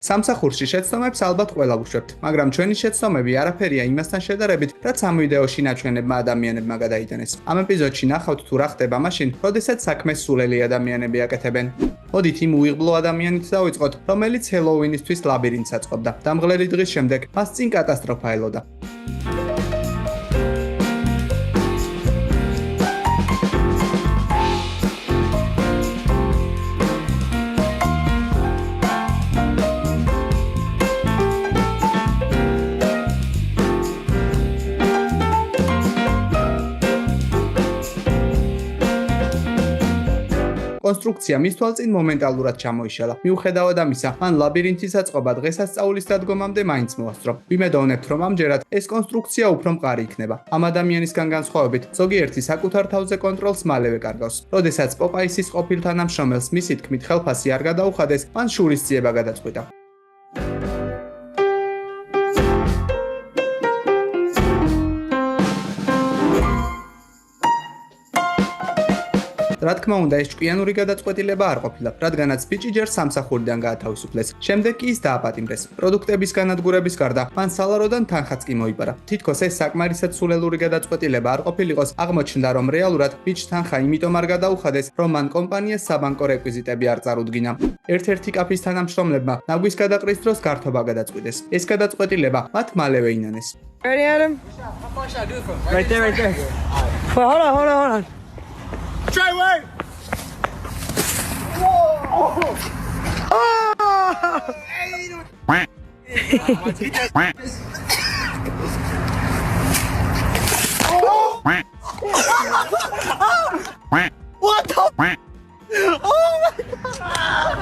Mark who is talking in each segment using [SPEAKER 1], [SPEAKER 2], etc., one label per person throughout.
[SPEAKER 1] სამსახურში შეცდომებს ალბათ ყველა ვუშვებთ, მაგრამ ჩვენი შეცდომები არაფერია იმასთან შედარებით, რაც ამ ვიდეოში ნაჩვენებმა ადამიანებმა გადაიტანეს. ამ ეპიზოდში ნახავთ თუ რა ხდება მაშინ, როდესაც საქმეს სულელი ადამიანები აკეთებენ. მოდით იმ უიღბლო ადამიანით დავიწყოთ, რომელიც ჰელოუინისთვის ლაბირინთს აწყობდა. დამღლელი დღის შემდეგ მას წინ კატასტროფა ელოდა. კონსტრუქცია მის თვალწინ მომენტალურად ჩამოიშალა. მიუხედავად ამისა, მან ლაბირინთის აწყობა დღესასწაულის დადგომამდე მაინც მოასწრო. ვიმედოვნებთ, რომ ამჯერად ეს კონსტრუქცია უფრო მყარი იქნება. ამ ადამიანისგან განსხვავებით, ზოგიერთი საკუთარ თავზე კონტროლს მალევე კარგავს. როდესაც პოპაისის ყოფილ თანამშრომელს მისი თქმით ხელფასი არ გადაუხადეს, მან შურისძიება გადაწყვიტა. რა თქმა უნდა, ეს ჭკვიანური გადაწყვეტილება არ ყოფილა, რადგანაც ბიჭი ჯერ სამსახურიდან გაათავისუფლეს. შემდეგ კი ის დააპატიმრეს. პროდუქტების განადგურების გარდა, მან სალაროდან თანხაც კი მოიპარა. თითქოს ეს საკმარისად სულელური გადაწყვეტილება არ ყოფილიყოს, აღმოჩნდა, რომ რეალურად ბიჭს თანხა იმიტომ არ გადაუხადეს, რომ მან კომპანიას საბანკო რეკვიზიტები არ წარუდგინა. ერთ-ერთი კაფის თანამშრომლებმა ნაგვის გადაყრის დროს გართობა გადაწყვიტეს. ეს გადაწყვეტილება მათ მალევე ინანეს.
[SPEAKER 2] Ready, Adam? Right there. Well, hold on. Try wait! Whoa! What the? Oh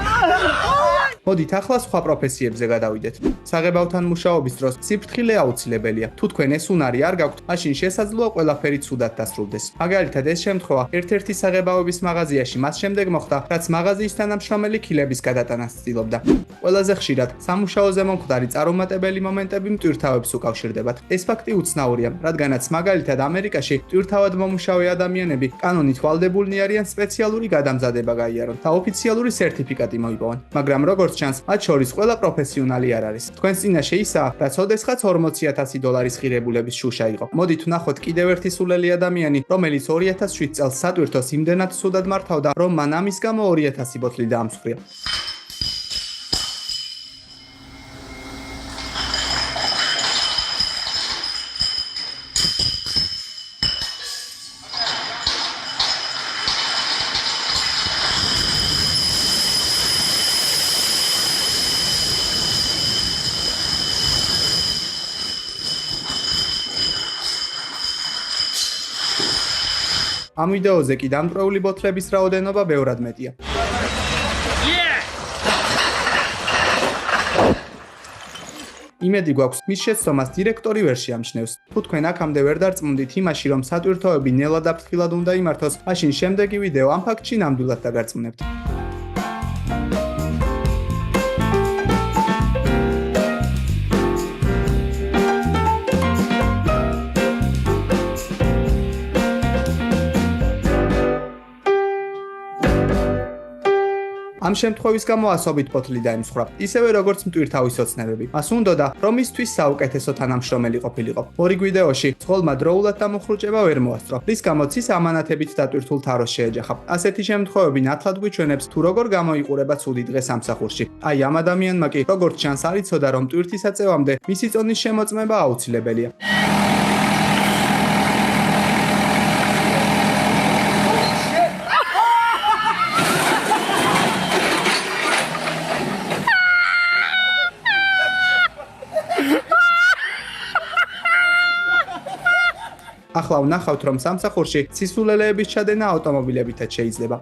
[SPEAKER 2] my God! მოდით ახლა სხვა პროფესიებზე გადავიდეთ. საღებავთან მუშაობის დროს სიფრთხილე აუცილებელია. თუ თქვენ ეს უნარი არ გაქვთ, მაშინ შესაძლოა ყველაფერი ცუდად დასრულდეს. მაგალითად, ეს შემთხვევა ერთ-ერთი საღებავების მაღაზიაში მას შემდეგ მოხდა, რაც მაღაზიის თანამშრომელი ქილების გადატანას ცდილობდა. ყველაზე ხშირად სამუშაოზე მომხდარი წარუმატებელი მომენტები მტვირთავებს უკავშირდებათ. ეს ფაქტი უცნაურია, რადგანაც მაგალითად ამერიკაში მტვირთავად მომუშავე ადამიანები კანონით ვალდებულნი არიან სპეციალური გადამზადება გაიარონ და ოფიციალური სერტიფიკატი მოიპოვონ. მაგრამ როგორც ჩანს, მათ შორის ყველა პროფესიონალი არ არის. თქვენს წინაშე ისაა, რაც ოდესღაც $40,000 ღირებულების შუშა იყო. მოდით ვნახოთ კიდევ ერთი სულელი ადამიანი, რომელიც 2007 წელს სატვირთოს იმდენად ცუდად მართავდა, რომ მან ამის გამო 2000 ბოთლი დაამსხვრია. ამ ვიდეოზე კი დამტვრეული ბოთლების რაოდენობა ბევრად მეტია. იმედი გვაქვს, მის შეცდომას დირექტორი ვერ შეამჩნევს. თუ თქვენ აქამდე ვერ დარწმუნდით იმაში, რომ სატვირთოები ნელად და ფრთხილად უნდა იმართოს, მაშინ შემდეგი ვიდეო ამ ფაქტში ნამდვილად დაგარწმუნებთ. ამ შემთხვევის გამო ასობით ბოთლი დაიმსხვრა, ისევე როგორც მტვირთავის ოცნებები. მას უნდოდა, რომ მისთვის საუკეთესო თანამშრომელი ყოფილიყო. ორი ვიდეოში ცხოველმა დროულად დამუხრუჭება ვერ მოასწრო, რის გამოც ის ამანათებით დატვირთულ თაროს შეეჯახა. ასეთი შემთხვევები ნათლად გვიჩვენებს, თუ როგორ გამოიყურება ცუდი დღე სამსახურში. აი ამ ადამიანმა კი, როგორც ჩანს, არ იცოდა, რომ ტვირთის აწევამდე მისი წონის შემოწმება აუცილებელია. ახლა ვნახავთ, რომ სამსახურში სისულელეების ჩადენა ავტომობილებითაც შეიძლება.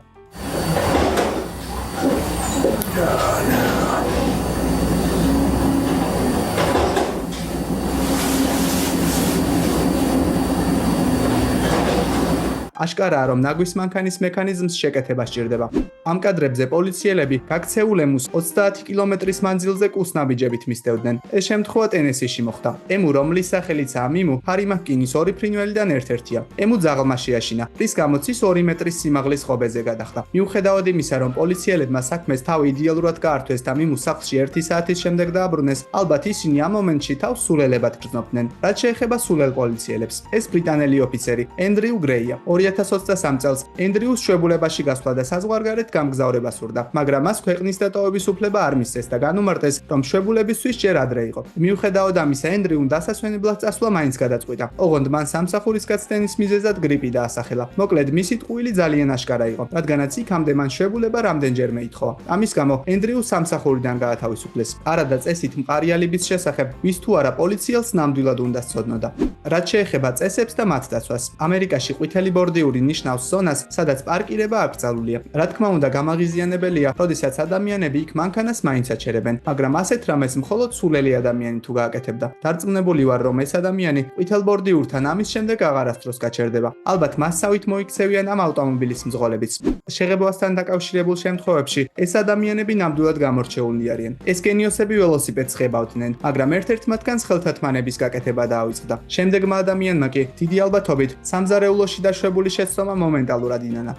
[SPEAKER 1] აშკარაა, რომ ნაგვის მანქანის მექანიზმს შეკეთება სჭირდება. ამ კადრებზე პოლიციელები გაქცეულ ემუს 30 კილომეტრის მანძილზე კუსნაბიჯებით მისდევდნენ. ეს შემთხვევა ტენესიში მოხდა. ემუ, რომლის სახელიცაა მიმუ, ჰარი მაკკინის ორი ფრინველიდან ერთ-ერთია. ემუ ძაღლმა შეაშინა, რის გამოც ის 2 მეტრის სიმაღლის ღობეზე გადახდა. მიუხედავად იმისა, რომ პოლიციელებმა საქმეს თავი იდეალურად გაართვეს და მიმუ სახლში 1 საათის შემდეგ დააბრუნეს, ალბათ ისინი ამ მომენტში თავს სულელებად გრძნობდნენ. რაც შეეხება სულელ პოლიციელებს, ეს ბრიტანელი ოფიცერი ენდრიუ გრეია. 2023 წელს ენდრიუს შვებულებაში გასვლა და საზღვარგარეთ გამგზავრება სურდა, მაგრამ მას ქვეყნის დატოვების უფლება არ მისცეს და განუმარტეს, რომ შვებულებისთვის ჯერ ადრე იყო. მიუხედავად ამისა, ენდრიუმ დასასვენებლად წასვლა მაინც გადაწყვიტა. ოღონდ მან სამსახურის გაცდენის მიზეზად გრიპი დაასახელა. მოკლედ, მისი ტყუილი ძალიან აშკარა იყო, რადგანაც იქამდე მან შვებულება რამდენჯერმე ითხოვა. ამის გამო ენდრიუ სამსახურიდან გაათავისუფლეს. არადა წესით მყარი ალიბის შესახებ, ვის თუ არა პოლიციელს ნამდვილად უნდა სცოდნოდა. რაც შეეხება წესებს და მათ დაცვას, ამერიკაში ყვითელი ბორდიური ნიშნავს ზონას, სადაც პარკირება აკრძალულია. რა თქმა უნდა, გამაღიზიანებელია, როდესაც ადამიანები იქ მანქანას მაინც აჩერებენ, მაგრამ ასეთ რამეს მხოლოდ სულელი ადამიანი თუ გააკეთებდა. დარწმუნებული ვარ, რომ ეს ადამიანი ყვითელ ბორდიურთან ამის შემდეგ აღარასდროს გაჩერდება. ალბათ მასსავით მოიქცევიან ამ ავტომობილის მძღოლებიც. შეღებვასთან დაკავშირებულ შემთხვევებში ეს ადამიანები ნამდვილად გამორჩეული არიან. ეს გენიოსები ველოსიპედს ხებავდნენ, მაგრამ ერთ-ერთ მათგანს ხელთათმანების გაკეთება დაავიწყდა. შემდეგმა ადამიანმა კი დიდი ალბათობით სამზარეულოში დაშვებული შეცდომა მომენტალურად ინანა.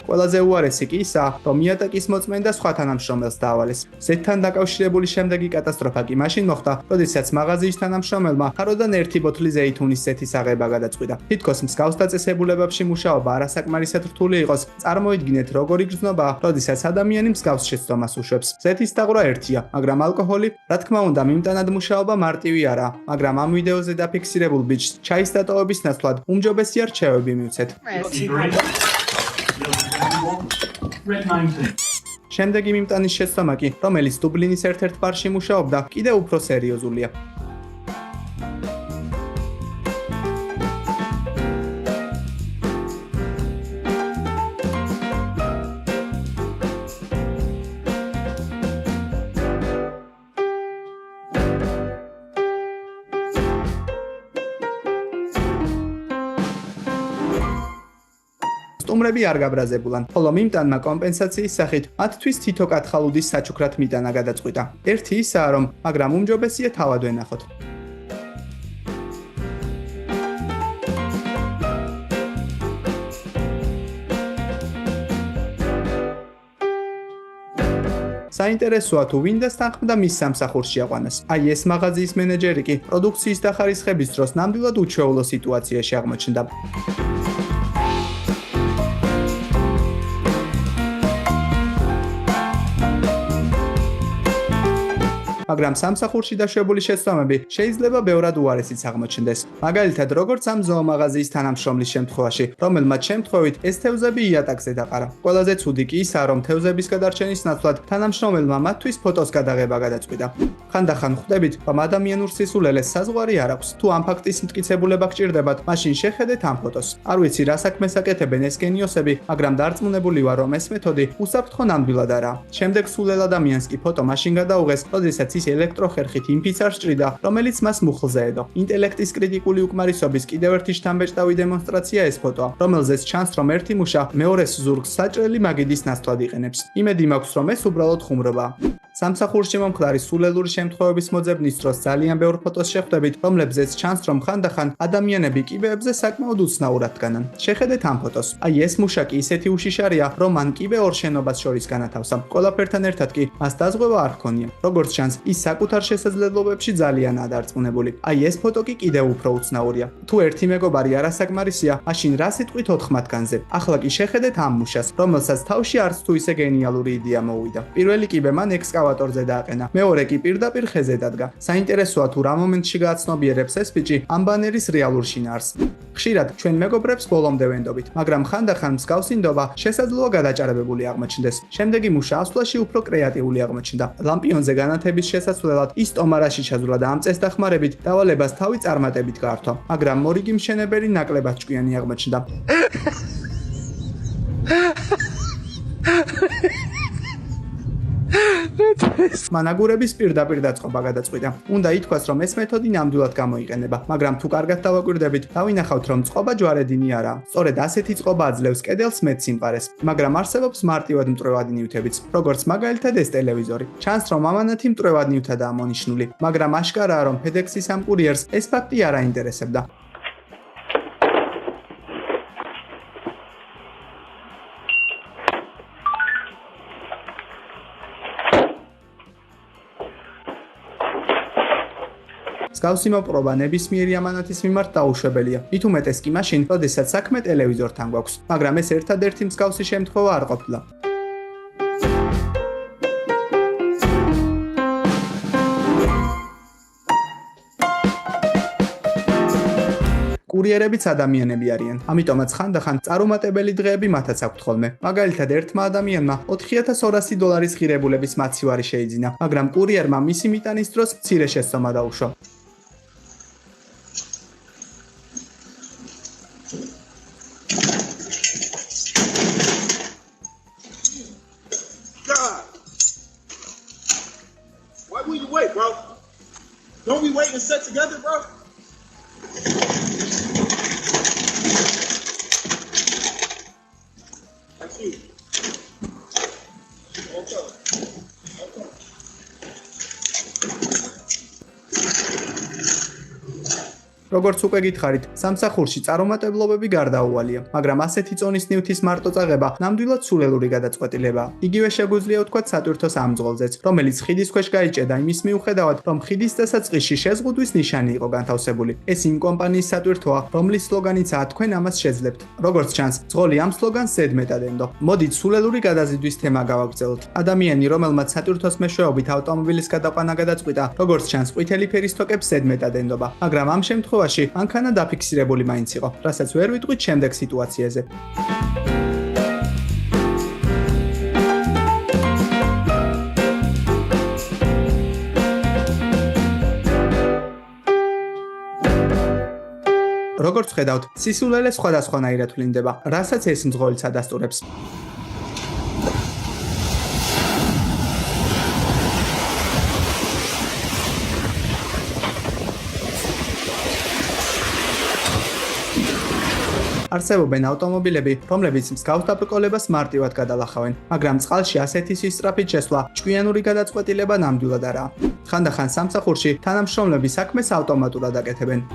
[SPEAKER 1] ყველაზე უარესი კი ისაა, რომ იატაკის მოწმენდა სხვა თანამშრომელს დაავალეს. ზეთთან დაკავშირებული შემდეგი კატასტროფა კი მაშინ მოხდა, როდესაც მაღაზიის თანამშრომელმა ხაროდან 1 ბოთლი ზეითუნის ზეთის აღება გადაწყვიტა. თითქოს მსგავს დაწესებულებებში მუშაობა არასაკმარისად რთული იყოს, წარმოიდგინეთ, როგორი გრძნობა, როდესაც ადამიანი მსგავს შეცდომას უშვებს. ზეთის დაღვრა ერთია, მაგრამ ალკოჰოლი, რა თქმა უნდა, მიმტანად მუშაობა მარტივი არაა, მაგრამ ამ ვიდეოზე დაფიქსირებულ ბიჭს ჩაის დატოვების ნაცვლად უმჯობესი რჩევები მივცეთ. შემდეგი მიმტანის შეცდომა კი, რომელიც დუბლინის ერთ-ერთ ბარში მუშაობდა, კიდევ უფრო სერიოზულია. სტუმრები არ გაბრაზებულან, ხოლო მიმტანმა კომპენსაციის სახით მათთვის თითო კათხალუდის საჩუქრად მიტანა გადაწყვიტა. ერთი ისაა, რომ მაგრამ უმჯობესია თავად ვენახოთ. საინტერესოა თუ ვინ დასთანხმდა მის სამსახურში აყვანას. აი ეს მაღაზიის მენეჯერი კი პროდუქციის დახარისხების დროს ნამდვილად უჩვეულო სიტუაციაში აღმოჩნდა. მაგრამ სამსახურში დაშვებული შეცდომები შეიძლება ბევრად უარესიც აღმოჩნდეს. მაგალითად, როგორც ამ ზოომაღაზიის თანამშრომლის შემთხვევაში, რომელმაც შემთხვევით ეს თევზები იატაკზე დაყარა. ყველაზე ცუდი კი ისაა, რომ თევზების გადარჩენის ნაცვლად თანამშრომელმა მათთვის ფოტოს გადაღება გადაწყვიტა. ხანდახან ხვდებით, რომ ადამიანურ სისულელეს საზღვარი არ აქვს. თუ ამ ფაქტის მტკიცებულება გჭირდებათ, მაშინ შეხედეთ ამ ფოტოს. არ ვიცი რა საქმეს აკეთებენ ეს გენიოსები, მაგრამ დარწმუნებული ვარ, რომ ეს მეთოდი უსაფრთხო ნამდვილად არაა. შემდეგ სულელ ადამიანს კი ფოტო მაშინ გადაუღეს, როდესაც ის ელექტროხერხით იმ ფიცარს ჭრიდა, რომელიც მას მუხლზე ედო. ინტელექტის კრიტიკული უკმარისობის კიდევ ერთი შთამბეჭდავი დემონსტრაცია ეს ფოტოა, რომელზეც ჩანს, რომ ერთი მუშა მეორეს ზურგს საჭრელი მაგიდის ნაცვლად იყენებს. იმედი მაქვს, რომ ეს უბრალოდ ხუმრობაა. სამსახურში მომხდარი სულელური შემთხვევების მოძებნის დროს ძალიან ბევრ ფოტოს შეხვდებით, რომლებზეც ჩანს, რომ ხანდახან ადამიანები კიბეებზე საკმაოდ უცნაურად დგანან. შეხედეთ ამ ფოტოს. აი ეს მუშა კი ისეთი უშიშარია, რომ მან კიბე ორ შენობას შორის განათავსა. ყველაფერთან ერთად კი მას დაზღვევა არ ჰქონია. როგორც ჩანს, ის საკუთარ შესაძლებლობებში ძალიანაა დარწმუნებული. აი ეს ფოტო კი კიდევ უფრო უცნაურია. თუ ერთი მეგობარი არასაკმარისია, მაშინ რა სიტყვით 4 მათგანზე. ახლა კი შეხედეთ ამ მუშას, რომელსაც თავში არც თუ ისე გენიალური იდეა მოუვიდა. პირველი კიბე მან ექსკავატორზე დააყენა, მეორე კი პირდაპირ ხეზე დადგა. საინტერესოა თუ რა მომენტში გააცნობიერებს ეს ბიჭი ამ ბანერის რეალურ შინაარსს. ხშირად ჩვენ მეგობრებს ბოლომდე ვენდობით, მაგრამ ხანდახან მსგავსი ნდობა შესაძლოა გადაჭარბებული აღმოჩნდეს. შემდეგი მუშა ასვლაში უფრო კრეატიული აღმოჩნდა. ლამპიონზე განათების შესაძლებლად ის ტომარაში ჩაძვლა და ამ წესდახმარებით დავალებას თავი წარმატებით გაართვა, მაგრამ მორიგი მშენებელი ნაკლებად ჭკვიანი აღმოჩნდა. მანაგურების პირდაპირ დაწყობა გადაწყვიტა. უნდა ითქვას, რომ ეს მეთოდი ნამდვილად გამოიყენება, მაგრამ თუ კარგად დავაკვირდებით, დავინახავთ, რომ წყობა ჯვარედინი არაა. სწორედ ასეთი წყობა აძლევს კედელს მეტ სიმყარეს, მაგრამ არსებობს მარტივად მტვრევადი ნივთებიც, როგორც მაგალითად ეს ტელევიზორი. ჩანს, რომ ამანათი მტვრევად ნივთადაა მონიშნული, მაგრამ აშკარაა, რომ FedEx-ის ამ კურიერს ეს ფაქტი არ აინტერესებდა. მსგავსი მოპყრობა ნებისმიერი ამანათის მიმართ დაუშვებელია. მით უმეტეს კი მაშინ, როდესაც საქმე ტელევიზორთან გვაქვს, მაგრამ ეს ერთადერთი მსგავსი შემთხვევა არ ყოფილა. კურიერებიც ადამიანები არიან, ამიტომაც ხანდახან წარუმატებელი დღეები მათაც აქვთ ხოლმე. მაგალითად, ერთმა ადამიანმა $4200 ღირებულების მაცივარი შეიძინა, მაგრამ კურიერმა მისი მიტანის დროს მცირე შეცდომა დაუშვა.
[SPEAKER 3] Why will you wait, bro? Don't we wait and sit together, bro? That's you. Okay.
[SPEAKER 1] როგორც უკვე გითხარით, სამსახურში წარუმატებლობები გარდაუვალია, მაგრამ ასეთი წონის ნივთის მარტო წაღება ნამდვილად სულელური გადაწყვეტილებაა. იგივე შეგვიძლია ვთქვათ სატვირთოს ამძღოლზეც, რომელიც ხიდის ქვეშ გაიჭედა იმის მიუხედავად, რომ ხიდის დასაწყისში შეზღუდვის ნიშანი იყო განთავსებული. ეს იმ კომპანიის სატვირთოა, რომლის სლოგანიცაა თქვენ ამას შეძლებთ. როგორც ჩანს, ძღოლი ამ სლოგანს ზედმეტად ენდო. მოდით სულელური გადაზიდვის თემა გავაგრძელოთ. ადამიანი, რომელმაც სატვირთოს მეშვეობით ავტომობილის გადაყვანა გადაწყვიტა, როგორც ჩანს, ყვითელი ფერის თოკებს ზედმეტად ენდობა, მაგრამ ამ შემთხვევაში მანქანა დაფიქსირებული მაინც იყო, რასაც ვერ ვიტყვით შემდეგ სიტუაციაზე. როგორც ხედავთ, სისულელე სხვადასხვანაირად ვლინდება, რასაც ეს მძღოლიც ადასტურებს. არსებობენ ავტომობილები, რომლებიც მსგავს დაბრკოლებას მარტივად გადალახავენ, მაგრამ წყალში ასეთი სისწრაფით შესვლა ჭკვიანური გადაწყვეტილება ნამდვილად არაა. ხანდახან სამსახურში თანამშრომლები საქმეს ავტომატურად აკეთებენ.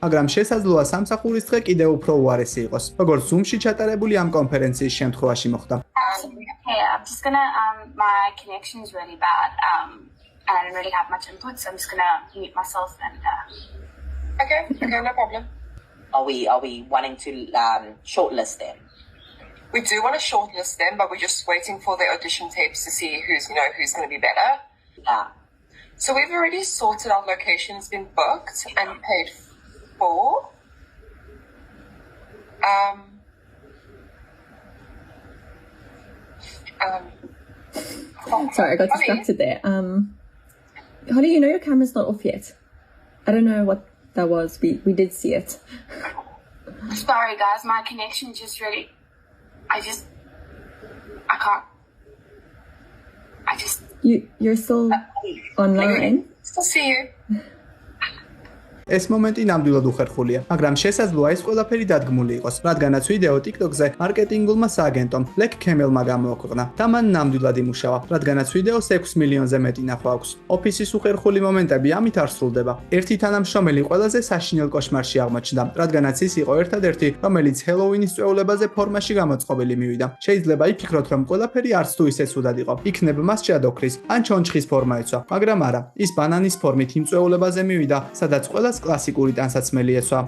[SPEAKER 1] მაგრამ შესაძლოა სამსახურის დღე კიდევ უფრო უარესი იყოს, როგორც Zoom-ში ჩატარებული ამ კონფერენციის შემთხვევაში მოხდა.
[SPEAKER 4] Hey, I'm just gonna, my connection is really bad, and I don't really have much input, so I'm just gonna mute myself and,
[SPEAKER 5] Okay, no problem.
[SPEAKER 6] Are we wanting to shortlist them?
[SPEAKER 5] We do want to shortlist them, but we're just waiting for the audition tapes to see who's going to be better.
[SPEAKER 6] Yeah.
[SPEAKER 5] So we've already sorted out location. It's been booked and paid for.
[SPEAKER 7] Sorry, I got distracted there. How do you know your camera's not off yet? I don't know what that was. We did see it.
[SPEAKER 4] sorry guys, my connection just really, I can't,
[SPEAKER 7] You're still online?
[SPEAKER 5] Still see you.
[SPEAKER 1] ეს მომენტი ნამდვილად უხერხულია, მაგრამ შესაძლოა ეს ყველაფერი დადგმული იყოს, რადგანაც ვიდეო TikTok-ზე მარკეტინგულმა სააგენტომ Black Camel-მა გამოაქვეყნა და მან ნამდვილად იმუშავა, რადგანაც ვიდეოს 6 მილიონზე მეტი ნახვა აქვს. ოფისის უხერხული მომენტები ამით არ სრულდება. ერთი თანამშრომელი ყველაზე საშინელ კოშმარში აღმოჩნდა, რადგანაც ის იყო ერთადერთი, რომელიც Halloween-ის წვეულებაზე ფორმაში გამოწყობილი მივიდა. შეიძლება იფიქროთ, რომ ყველაფერი არც თუ ისე ცუდად იყო. იქნებ მას ჭადოქრის ან ჩონჩხის ფორმა ეცვა, მაგრამ არა, ის ბანანის ფორმით იმ წვეულებაზე მივიდა, სადაც ყველა კლასიკური ტანსაცმელი ეცვა.